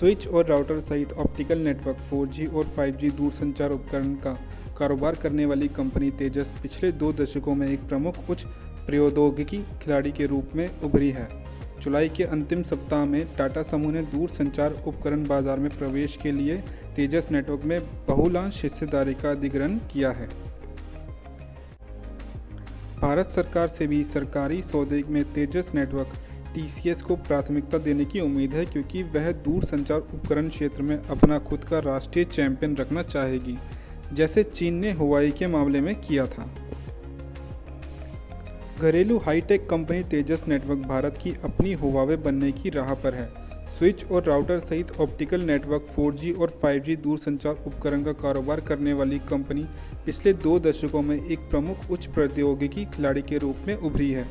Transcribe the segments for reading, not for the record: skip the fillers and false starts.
Switch और router सहित optical network 4G और 5G दूरसंचार उपकरण का कारोबार करने वाली कंपनी तेजस पिछले 2 दशकों में एक प्रमुख उच्च प्रौद्योगिकी खिलाड़ी के रूप में उभरी है। जुलाई के अंतिम सप्ताह में टाटा समूह ने दूरसंचार उपकरण बाजार में प्रवेश के लिए तेजस नेटवर्क में बहुलांश हिस्सेदारी का अधिग्रहण किया है। भारत सरकार से भी सरकारी सौदे में तेजस नेटवर्क TCS को प्राथमिकता देने की उम्मीद है, क्योंकि वह दूरसंचार उपकरण क्षेत्र में अपना खुद का राष्ट्रीय चैंपियन रखना चाहेगी, जैसे चीन ने हुआई के मामले में किया था। घरेलू हाईटेक कंपनी तेजस नेटवर्क भारत की अपनी हुआवे बनने की राह पर है। स्विच और राउटर सहित ऑप्टिकल नेटवर्क 4G और 5G दूरसंचार उपकरण का कारोबार करने वाली कंपनी पिछले 2 दशकों में एक प्रमुख उच्च प्रौद्योगिकी खिलाड़ी के रूप में उभरी है।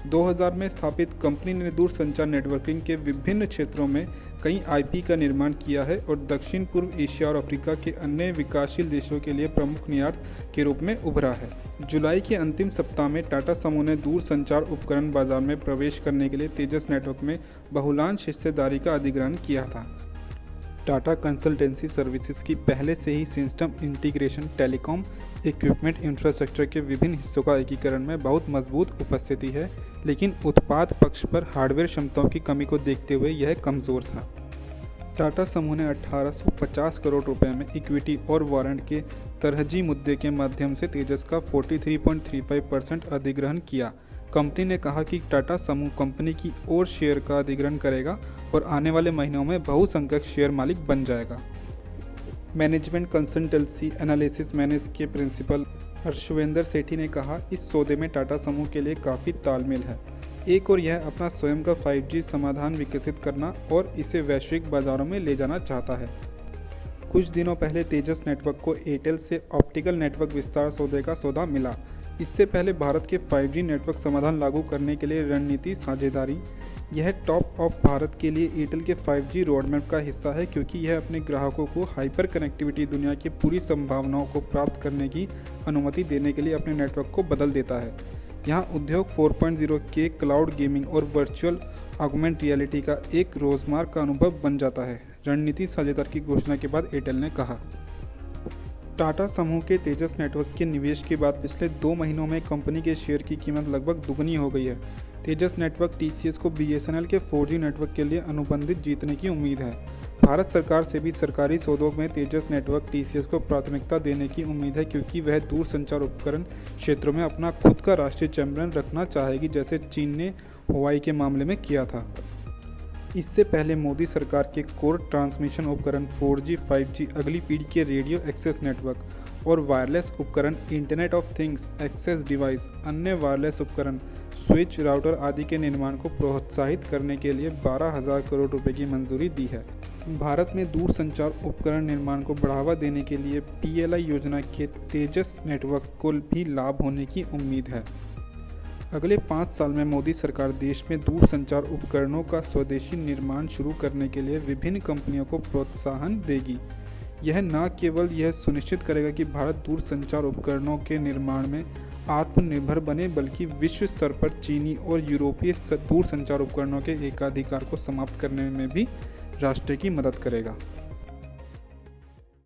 2000 में स्थापित कंपनी ने दूरसंचार नेटवर्किंग के विभिन्न क्षेत्रों में कई IP का निर्माण किया है और दक्षिण पूर्व एशिया और अफ्रीका के अन्य विकासशील देशों के लिए प्रमुख निर्यात के रूप में उभरा है। जुलाई के अंतिम सप्ताह में टाटा समूह ने दूरसंचार उपकरण बाजार में प्रवेश करने के लिए तेजस नेटवर्क में बहुलांश हिस्सेदारी का अधिग्रहण किया था। टाटा कंसल्टेंसी सर्विसेज की पहले से ही system integration, telecom equipment infrastructure के विभिन्न हिस्सों का एकीकरण में बहुत मजबूत उपस्थिति है, लेकिन उत्पाद पक्ष पर हार्डवेयर क्षमताओं की कमी को देखते हुए यह कमज़ोर था। टाटा समूह ने 1850 करोड़ रुपए में इक्विटी और वारंट के तरजीही मुद्दे के माध्यम से तेजस का 43.35% अधिग्रहण किया। कंपनी ने कहा कि टाटा समूह कंपनी की और शेयर का अधिग्रहण करेगा और आने वाले महीनों में बहुसंख्यक शेयर मालिक बन जाएगा। मैनेजमेंट कंसल्टेंसी एनालिसिस मैनेज के प्रिंसिपल हर्षवेंद्र सेठी ने कहा, इस सौदे में टाटा समूह के लिए काफ़ी तालमेल है। एक और यह अपना स्वयं का 5G समाधान विकसित करना और इसे वैश्विक बाजारों में ले जाना चाहता है। कुछ दिनों पहले तेजस नेटवर्क को एयरटेल से ऑप्टिकल नेटवर्क विस्तार सौदे का सौदा मिला। इससे पहले भारत के 5G नेटवर्क समाधान लागू करने के लिए रणनीति साझेदारी। यह टॉप ऑफ भारत के लिए एयरटेल के 5G रोडमैप का हिस्सा है, क्योंकि यह अपने ग्राहकों को हाइपर कनेक्टिविटी दुनिया की पूरी संभावनाओं को प्राप्त करने की अनुमति देने के लिए अपने नेटवर्क को बदल देता है। यहाँ उद्योग 4.0 के क्लाउड गेमिंग और वर्चुअल ऑगमेंट रियलिटी का एक रोजमर्रा का अनुभव बन जाता है, रणनीति साझेदार की घोषणा के बाद एयरटेल ने कहा। टाटा समूह के तेजस नेटवर्क के निवेश के बाद पिछले 2 महीनों में कंपनी के शेयर की कीमत लगभग दुगनी हो गई है। तेजस नेटवर्क TCS को BSNL के 4G नेटवर्क के लिए अनुबंधित जीतने की उम्मीद है। भारत सरकार से भी सरकारी सौदों में तेजस नेटवर्क TCS को प्राथमिकता देने की उम्मीद है, क्योंकि वह दूरसंचार उपकरण क्षेत्रों में अपना खुद का राष्ट्रीय चैंपियन रखना चाहेगी, जैसे चीन ने हुआई के मामले में किया था। इससे पहले मोदी सरकार के कोर ट्रांसमिशन उपकरण 4G, 5G, अगली पीढ़ी के रेडियो एक्सेस नेटवर्क और वायरलेस उपकरण, internet of things, access device, अन्य वायरलेस उपकरण, स्विच, राउटर आदि के निर्माण को प्रोत्साहित करने के लिए 12,000 करोड़ रुपए की मंजूरी दी है। भारत में दूरसंचार उपकरण निर्माण को बढ़ावा देने के लिए PLI योजना के तेजस नेटवर्क को भी लाभ होने की उम्मीद है। अगले 5 साल में मोदी सरकार देश में दूरसंचार उपकरणों का स्वदेशी निर्माण शुरू करने के लिए विभिन्न कंपनियों को प्रोत्साहन देगी। यह न केवल यह सुनिश्चित करेगा कि भारत दूरसंचार उपकरणों के निर्माण में आत्मनिर्भर बने, बल्कि विश्व स्तर पर चीनी और यूरोपीय दूरसंचार उपकरणों के एकाधिकार को समाप्त करने में भी राष्ट्र की मदद करेगा।